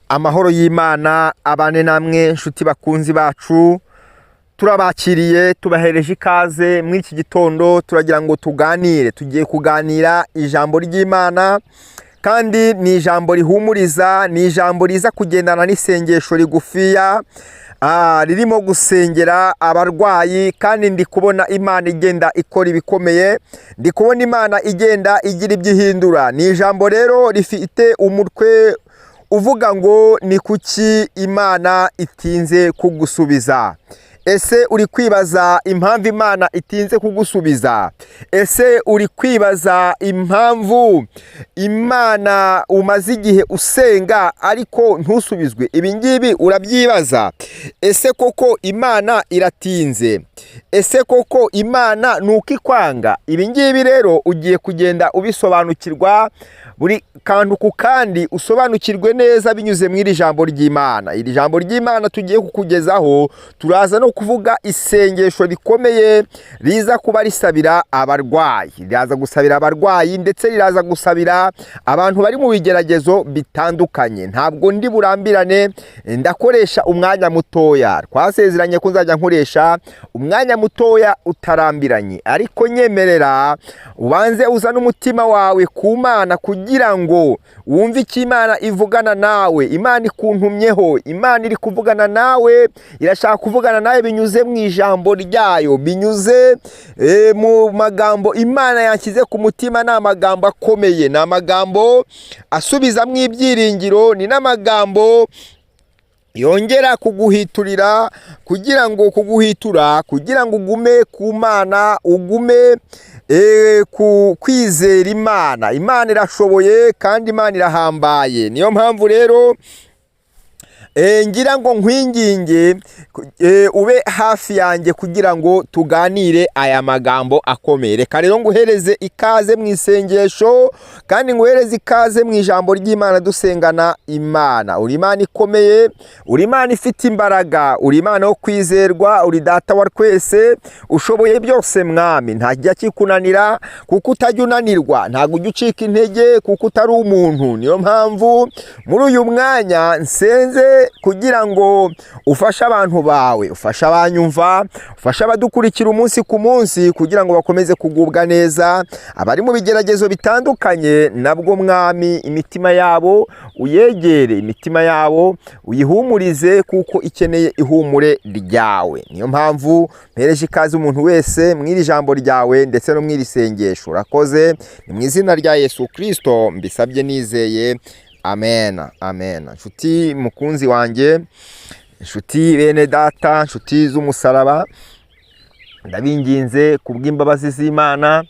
Amahoro y'Imana abane namwe nshuti bakunzi bacu, turabakiriye tubahereje ikaze muri iki gitondo. Turagira ngo tugiye kuganira ijambo ry'Imana, kandi ni ijambo rihumuriza, ni ijambo riza kugendana n'isengesho rigufiya ririmo gusengera abarwayi. Kandi ndi kubona Imana igenda ikora ibikomeye, ndi kubona Imana igenda igira ibyihindura. Ni ijambo rero rifite umutwe uvuga ngo ni kuki Imana itinze kugusubiza. Ese uri kwibaza impamvu Imana itinze kugusubiza? Ese uri kwibaza impamvu Imana umaze igihe usenga ariko ntusubizwe? Ibi ngibi urabyibaza. Ese koko Imana iratinze? Ese koko Imana nuko ikwanga? Ibi ngibi rero ugiye kugenda ubisobanukirwa, buri kantu ku kandi usobanukirwe neza binyuze mu iri jambo ry'Imana. Iri jambo ry'Imana tugiye kukugezaho, turaza no kuvuga isengesho rikomeye riza kuba risabira abarwayi. Riraza gusabira abarwayi ndetse riraza gusabira abantu bari mu bigeragezo bitandukanye. Ntabwo ndi burambirane, ndakoresha umwanya mutoya. Twasezeranye ko nzajya nkoresha umwanya mutoya utarambiranye, ariko nyemerera ubanze uzana umutima wawe ku Mana kugira ngo wumve icyo Imana ivugana nawe. Imana ikuntumyeho, Imana iri kuvugana nawe, irashaka kuvugana nawe binyuze mu ijambo ryayo, binyuze mu magambo Imana yanshyize ku mutima. Ni amagambo akomeye, ni amagambo asubizamo ibyiringiro, ni n'amagambo yongera kuguhiturira kugira ngo ugume ku Mana, ugume kwizera Imana. Imana irashoboye kandi Imana irahambaye. Niyo mpamvu rero ngira ngo nkwinginge ube hafi yanjye kugira ngo tuganire aya magambo akomeye. Reka rero nguhereze ikaze mu isengesho, kandi nguhereze ikaze mu ijambo ry'Imana dusengana Imana. Uri Imana ikomeye, uri Imana ifite imbaraga, uri Imana yo kwizerwa, uri Data wa twese, ushoboye byose Mwami. Ntajya kikunanira kuko utajya unanirwa, ntabwo ujya ucika intege kuko utari umuntu. Niyo mpamvu muri uyu mwanya nsenze kugira ngo ufashe abantu bawe, ufashe abanyumva, ufashe abadukurikira umunsi ku munsi, kugira ngo bakomeze kugubwa neza. Abari mu bigeragezo bitandukanye nabwo Mwami, imitima yabo uyegere, imitima yabo uyihumurize kuko ikeneye ihumure ryawe. Niyo mpamvu mpereje ikaze umuntu wese mu iri jambo ryawe ndetse no mu iri sengesho. Urakoze, ni mu izina rya Yesu Kristo mbisabye nizeye, amen, amen. Nshuti mukunzi wanjye, nshuti bene data, nshuti z'umusaraba, ndabinginze kubw'imbabazi z'Imana,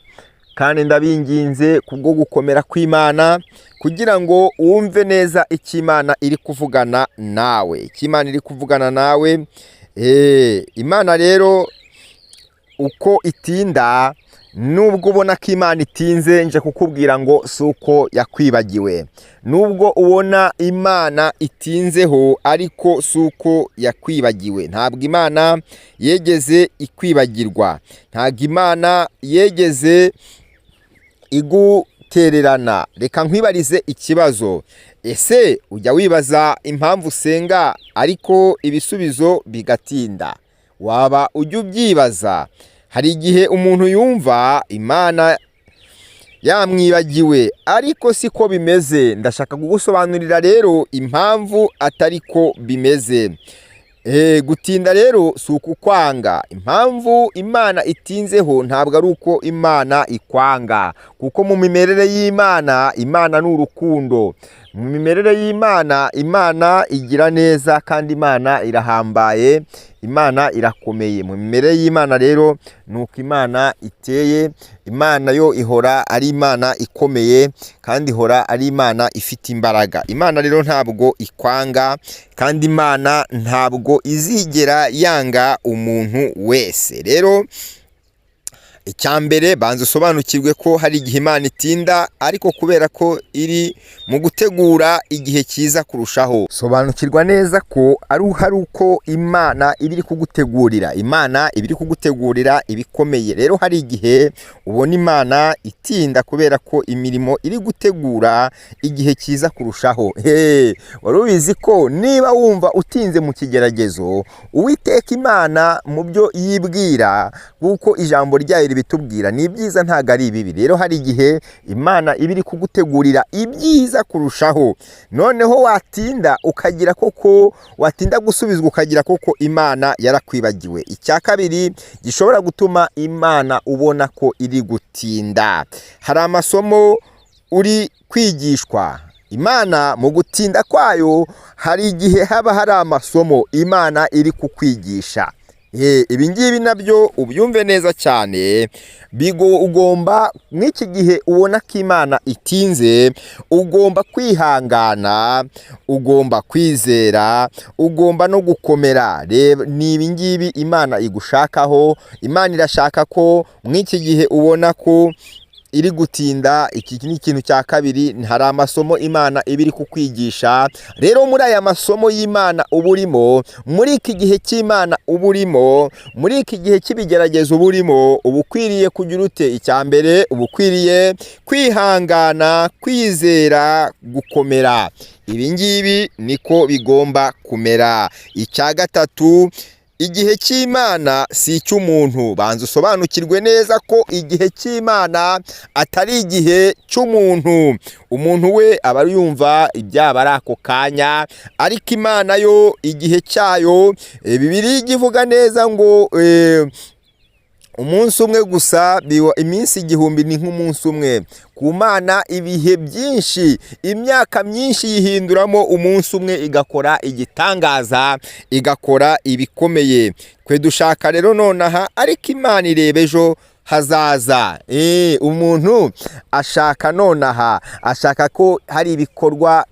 kandi ndabinginze kubwo gukomera kw'Imana, kugira ngo wumve neza icyo Imana iri kuvugana nawe, icyo Imana iri kuvugana nawe. Imana rero uko itinda, nubwo ubona ko Imana itinze, nje kukubwira ngo si uko yakwibagiwe. Nubwo ubona Imana itinzeho, ariko si uko yakwibagiwe. Ntabwo Imana yegeze ikwibagirwa, ntabwo Imana yegeze igutererana. Reka nkwibarize ikibazo. Ese ujya wibaza impamvu usenga ariko ibisubizo bigatinda? Waba ujya ubyibaza? Hari igihe umuntu yumva Imana yamwibagiwe, ariko siko bimeze. Ndashaka kugusobanurira rero impamvu atari ko bimeze. Gutinda rero si ukukwanga. Impamvu Imana itinzeho ntabwo ari uko Imana ikwanga, kuko mu mimerere y'Imana, Imana ni urukundo. Mu mimerere y'Imana, Imana igira neza kandi Imana irahambaye, Imana irakomeye. Mu mimerere y'Imana rero nuko Imana iteye. Imana yo ihora ari Imana ikomeye, kandi ihora ari Imana ifite imbaraga. Imana rero ntabwo ikwanga, kandi Imana ntabwo izigera yanga umuntu wese. Rero Icyambere banza usobanukirwe ko hari igihe Imana itinda, ariko kubera ko iri mu gutegura igihe cyiza kurushaho. Sobanukirwa neza ko hari uko Imana ibiri kugutegurira, Imana ibiri kugutegurira ibikomeye. Rero hari igihe ubona Imana itinda kubera ko imirimo iri gutegura igihe cyiza kurushaho. Wari ubizi ko niba wumva utinze mu kigeragezo, Uwiteka Imana mu byo yibwira, kuko ijambo ryayo bitubwira ni ibyiza ntago ari ibibi. Rero hari igihe Imana ibiri kugutegurira ibyiza kurushaho, noneho watinda ukagira koko, watinda gusubizwa ukagira koko Imana yarakwibagiwe. Icya kabiri gishobora gutuma Imana ubona ko iri gutinda, hari amasomo uri kwigishwa. Imana mu gutinda kwayo hari igihe haba hari amasomo Imana iri kukwigisha. Ibi ngibi nabyo ubyumve neza cyane. Ugomba mw'iki gihe ubona ko Imana itinze, ugomba kwihangana, ugomba kwizera, ugomba no gukomera. Ni ibi ngibi Imana igushakaho. Imana irashaka ko mw'iki gihe ubona ko iri gutinda. Iki ni ikintu cya kabiri, hari amasomo Imana ibiri kukwigisha. Rero muri aya masomo y'Imana uba urimo, muri iki gihe cy'Imana uba urimo, muri iki gihe cy'ibigeragezo uba urimo, uba ukwiriye kugira ute? Icya mbere uba ukwiriye kwihangana, kwizera, gukomera. Ibi ngibi niko bigomba kumera. Icya gatatu, igihe cy'Imana si icy'umuntu. Banza usobanukirwe neza ko igihe cy'Imana atari igihe cy'umuntu. Umuntu we aba yumva ibyaba ari ako kanya, ariko Imana yo igihe cyayo, Bibiliya ivuga neza ngo umunsi umwe gusa, iminsi igihumbi ni nk'umunsi umwe. Ku Mana ibihe byinshi, imyaka myinshi yihinduramo umunsi umwe, igakora igitangaza, igakora ibikomeye. Twe dushaka rero nonaha, ariko Imana ireba ejo hazaza. Umuntu ashaka nonaha, ashaka ko hari ibikorwa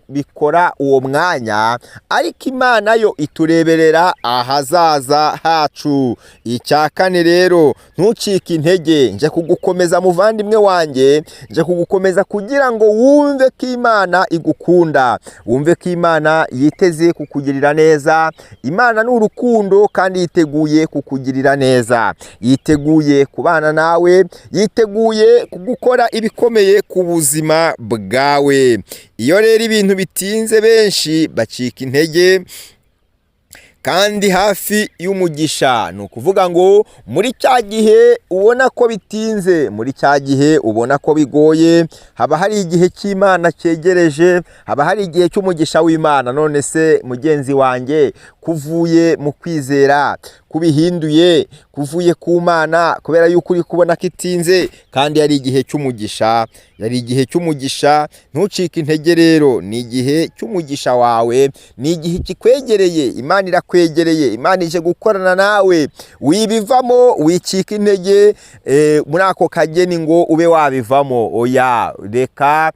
bikora uwo mwanya, ariko Imana yo itureberera ahazaza hacu. Icya kane rero, ntucike intege. Nje kugukomeza muvandimwe wanjye, nje kugukomeza kugira ngo wumve ko Imana igukunda, wumve ko Imana yiteze kukugirira neza. Imana ni urukundo kandi yiteguye kukugirira neza, yiteguye kubana nawe, yiteguye kugukora ibikomeye ku buzima bwawe. Iyo rero ibintu bitinze, benshi bacika intege kandi hafi y'umugisha. Ni ukuvuga ngo muri cya gihe ubona ko bitinze, muri cya gihe ubona ko bigoye, haba hari igihe cy'Imana cyegereje, haba hari igihe cy'umugisha w'Imana. None se mugenzi wanjye, kuvuye mu kwizera, kubihinduye, kuvuye ku Mana, kubera yuko uri kubona ko itinze kandi yari igihe cy'umugisha, yari igihe cy'umugisha. Ntucike intege rero, ni igihe cy'umugisha wawe, ni igihe kikwegereye. Imana irakwegereye, Imana ije gukorana nawe. Wibivamo, wicika intege muri ako kageni ngo ube wabivamo. Oya, reka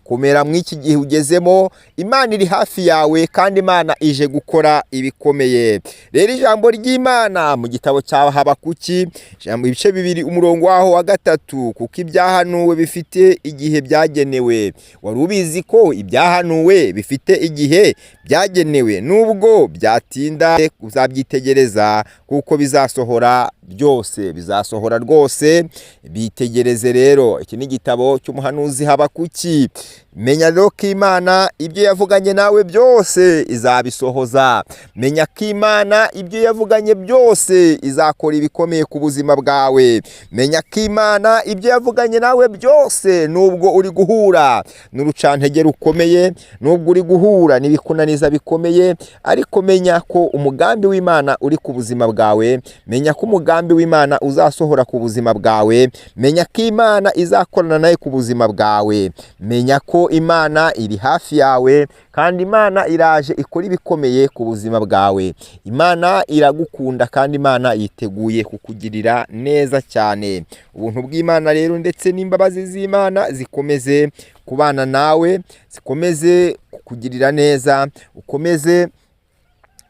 komera mw'iki gihe ugezemo. Imana iri hafi yawe kandi Imana ije gukora ibikomeye. Rero ijambo ry'Imana mu gitabo cya Habakuki, ibice 2 umurongo waho wa 3, kuko ibyahanuwe bifite igihe byagenewe. Wari ubizi ko ibyahanuwe bifite igihe byagenewe? Nubwo byatinda, uzabyitegereza kuko bizasohora byose, bizasohora rwose. Bitegereze rero. Iki ni igitabo cy'umuhanuzi Habakuki. Menya rero ko Imana ibyo yavuganye nawe byose izabisohoza. Menya ko Imana ibyo yavuganye byose izakora ibikomeye ku buzima bwawe. Menya ko Imana ibyo yavuganye nawe byose, nubwo uri guhura n'urucantege rukomeye, nubwo uri guhura n'ibikunaniza bikomeye, ariko menya ko umugambi w'Imana uri ku buzima bwawe. Menya ko umugambi w'Imana uzasohora ku buzima bwawe. Menya ko Imana izakorana nawe ku buzima bwawe. Menya ko Imana iri hafi yawe kandi Imana iraje ikora ibikomeye ku buzima bwawe. Imana iragukunda kandi Imana yiteguye kukugirira neza cyane. Ubuntu bw'Imana rero ndetse n'imbabazi z'Imana zikomeze kubana nawe, zikomeze kukugirira neza, ukomeze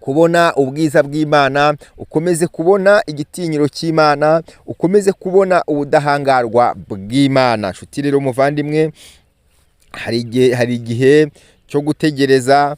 kubona ubwiza bw'Imana, ukomeze kubona igitinyiro cy'Imana, ukomeze kubona ubudahangarwa bw'Imana. Nshuti rero muvandimwe, hari igihe cyo gutegereza,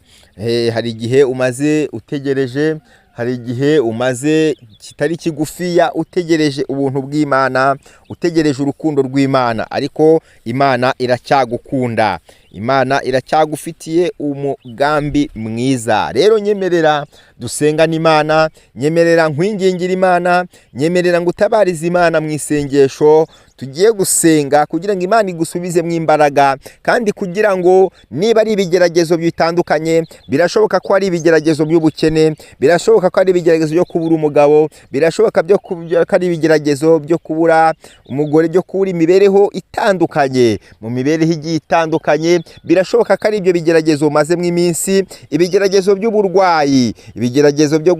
hari igihe umaze utegereje, hari igihe umaze kitari kigufiya utegereje ubuntu bw'Imana, utegereje urukundo rw'Imana, ariko Imana iracyagukunda, Imana iracyagufitiye umugambi mwiza. Rero nyemerera dusengane Imana, nyemerera nkwingingira Imana, nyemerera ngutabarize Imana mu isengesho tugiye gusenga kugira ngo Imana igusubize mu imbaraga, kandi kugira ngo niba ari ibigeragezo bitandukanye, birashoboka ko ari ibigeragezo by'ubukene, birashoboka ko ari ibigeragezo byo kubura umugabo, birashoboka ko ari ibigeragezo byo kubura umugore, byo kubura imibereho itandukanye, mu mibereho igiye itandukanye, birashoboka ko ari ibyo bigeragezo mazemo iminsi, ibigeragezo by'uburwayi, ibigeragezo byo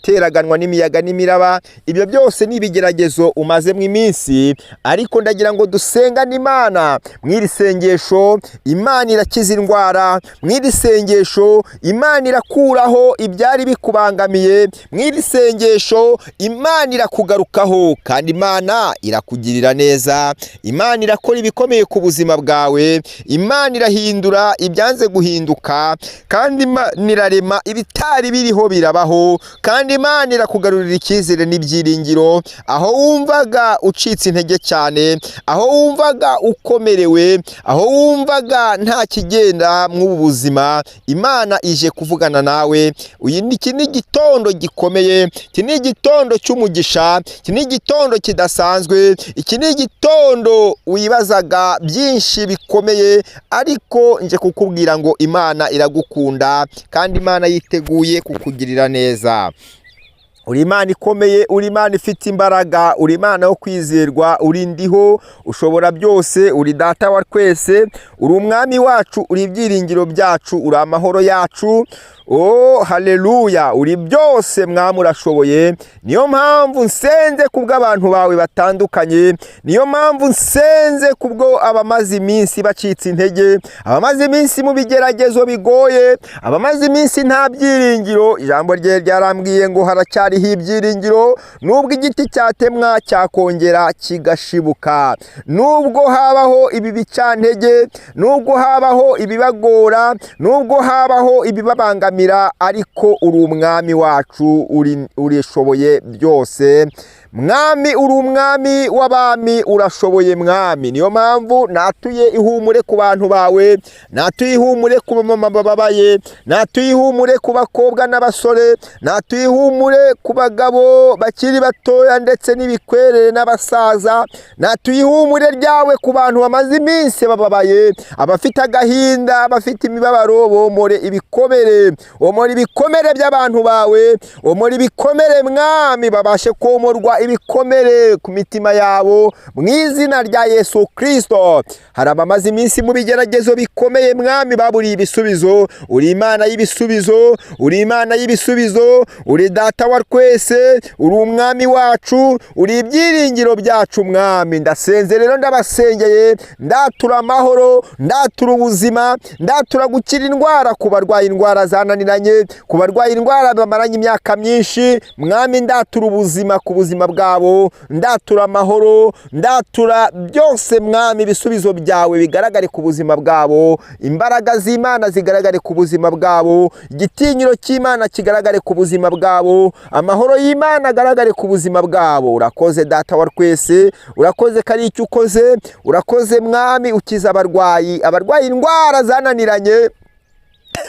teraganwa n'imiyaga n'imiraba, ibyo byose ni ibigeragezo umazemo iminsi. Ariko ndagira ngo dusengane Imana mw'iri sengesho. Imana irakiza indwara, mw'iri sengesho Imana irakuraho ibyari bikubangamiye, mw'iri sengesho Imana irakugarukaho, kandi Imana irakugirira neza, Imana irakora ibikomeye ku buzima bwawe, Imana irahindura ibyanze guhinduka, kandi Imana irarema ibitari biriho birabaho, kandi Imana irakugarurira icyizere n'ibyiringiro. Aho wumvaga ucitse intege cyane, aho wumvaga ukomerewe, aho wumvaga nta kigenda mu buzima, Imana ije kuvugana nawe. Iki ni igitondo gikomeye, iki ni igitondo cy'umugisha, iki ni igitondo kidasanzwe, iki ni igitondo wibazaga byinshi bikomeye, ariko nje kukubwira ngo Imana iragukunda, kandi Imana yiteguye kukugirira neza. Uri Imana ikomeye, uri Imana ifite imbaraga, uri Imana yo kwizerwa, uri ndiho, ushobora byose, uri data wa twese, uri umwami wacu, uri ibyiringiro byacu, uri amahoro yacu. Oh haleluya, uri byose mwami, urashoboye. Niyo mpamvu nsenze kubwo abantu bawe batandukanye, niyo mpamvu nsenze kubwo abamaze iminsi bacitse intege, abamaze iminsi mu bigeragezo bigoye, abamaze iminsi nta byiringiro. Ijambo rye ryarambwiye ngo haracyariho ibyiringiro, nubwo igiti cyatemwa cyakongera kigashibuka, nubwo habaho ibi bicantege, nubwo habaho ibibagora, nubwo habaho ibibabangamira, ariko uri umwami wacu, urishoboye byose. Mwami, uri umwami w'abami, urashoboye mwami. Niyo mpamvu natuye ihumure ku bantu bawe, natuye ihumure ku bamama bababaye, natuye ihumure ku bakobwa n'abasore, natuye ihumure ku bagabo bakiri batoya ndetse n'ibikwerere n'abasaza, natuye ihumure ryawe ku bantu bamaze iminsi bababaye, abafite agahinda, abafite imibabaro. Bomore ibikomere, omora ibikomere by'abantu bawe, omora ibikomere mwami, babashe komorwa ibikomere ku mitima yabo mu izina rya Yesu Kristo. Hari abamaze iminsi mu bigeragezo bikomeye mwami, baburiye ibisubizo. Uri Imana y'ibisubizo, uri Imana y'ibisubizo, uri data wa twese, uri umwami wacu, uri ibyiringiro byacu mwami. Ndasenze rero, ndabasengeye, ndatura amahoro, ndatura ubuzima, ndatura gukira indwara ku barwaye indwara zananiranye, ku barwaye indwara bamaranye imyaka myinshi mwami, ndatura ubuzima ku buzima bwabo, ndatura amahoro, ndatura byose mwami. Ibisubizo byawe bigaragare ku buzima bwabo, imbaraga z'Imana zigaragare ku buzima bwabo, igitinyiro cy'Imana kigaragare ku buzima bwabo, amahoro y'Imana agaragare ku buzima bwabo. Urakoze data wa twese, urakoze kari icyo ukoze, urakoze mwami, ukiza abarwayi indwara zananiranye.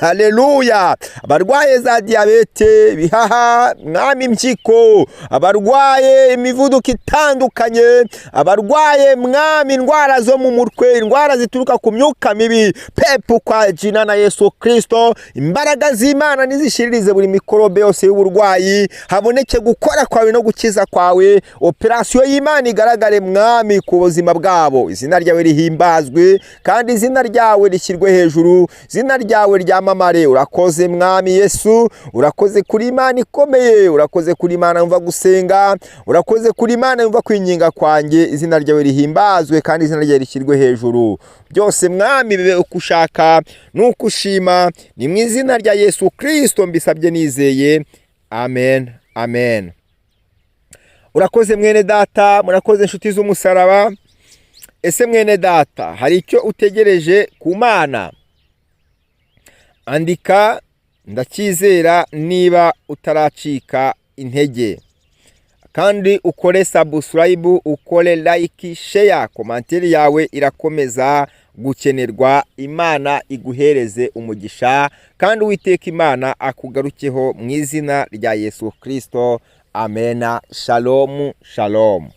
Haleluya, abarwaye za diyabete, bihaha mwami, impyiko, abarwaye imivuduko itandukanye, abarwaye mwami indwara zo mu mutwe, indwara zituruka ku myuka mibi, pepu kwa jina na Yesu Kristo. Imbaraga z'Imana nizishiririze buri mikorobe yose y'uburwayi, haboneke gukora kwawe no gukiza kwawe. Operasiyo y'Imana igaragare mwami ku buzima bwabo. Izina ryawe rihimbazwe, kandi izina ryawe rishyirwe hejuru, izina ryawe rya cyamamare. Urakoze mwami Yesu, urakoze kuri Imana ikomeye, urakoze kuri Imana yumva gusenga, urakoze kuri Imana yumva kwinginga kwanjye. Izina ryawe rihimbazwe kandi izina ryawe rishyirwe hejuru. Byose mwami bibe uko ushaka nuko ushima, ni mu izina rya Yesu Kristo mbisabye nizeye, amen amen. Urakoze mwene data, murakoze inshuti z'umusaraba. Ese mwene data, hari icyo utegereje ku Mana? Andika ndacyizera niba utaracika intege, kandi ukore subscribe, ukore like, share. Komanteri yawe irakomeza gukenerwa. Imana iguhereze umugisha kandi Uwiteka Imana akugarukeho mu izina rya Yesu Kristo. Amena. Shalom shalom.